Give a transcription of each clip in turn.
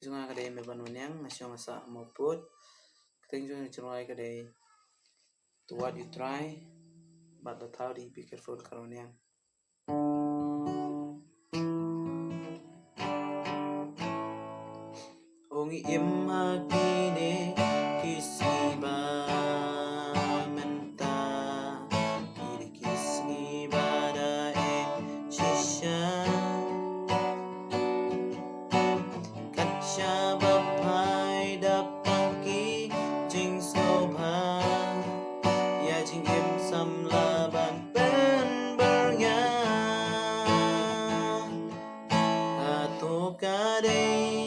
Junga kadai me ban manyang masya masa mauput. Keting junga chungai kadai to what you try, but the how be careful karonyang. Ongi imagine kisiba menta kiri kisni bada shisha kacha bapai dapaki jing sobha ya jing im samlaban pen bernya atau kadai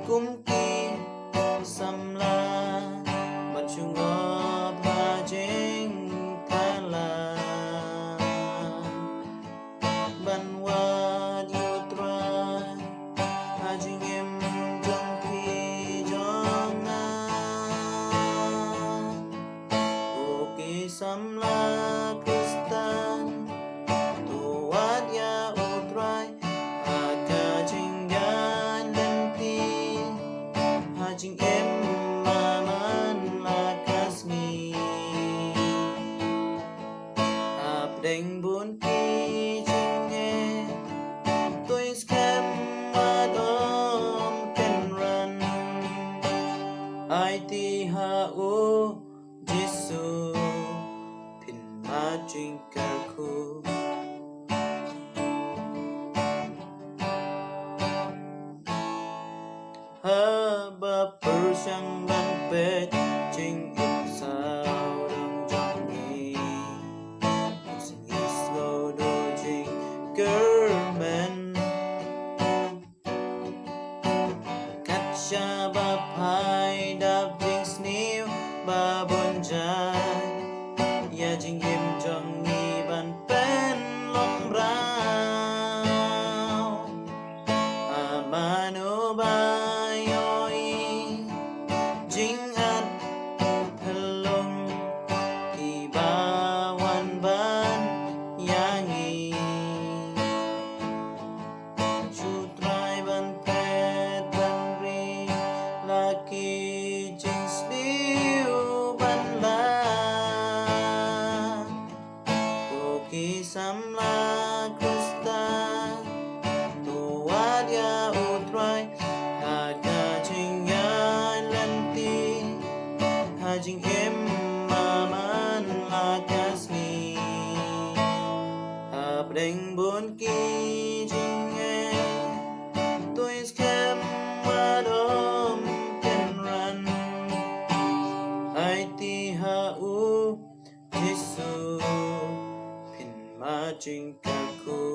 kumki samla bachungo bhajing kala banwa yutra hajing em jong pi jonga oki samla kristan tuat ya utrai Hajing em maman lakasmi Apdeng bun ki jing e Tuing skem madom ken ran Ai ti ha u jisu Pin majing karku Haba persiang ban pet jing im sao dong jong ni Sing is go do jing german Kacha bapai dap jing sniu babon jai Ya jing im jong ni ban pen long rao Amano ba Jing at pelong ibawan ban yangi Sutrai ban pet ban ri laki jing sliu ban la Koki samla krista tuat ya utrai Haka jing Hajing em maman lakasni Apdeng bun ki jing e Tuing skem madom ken ran Ai ti ha u jisu Pin majing karku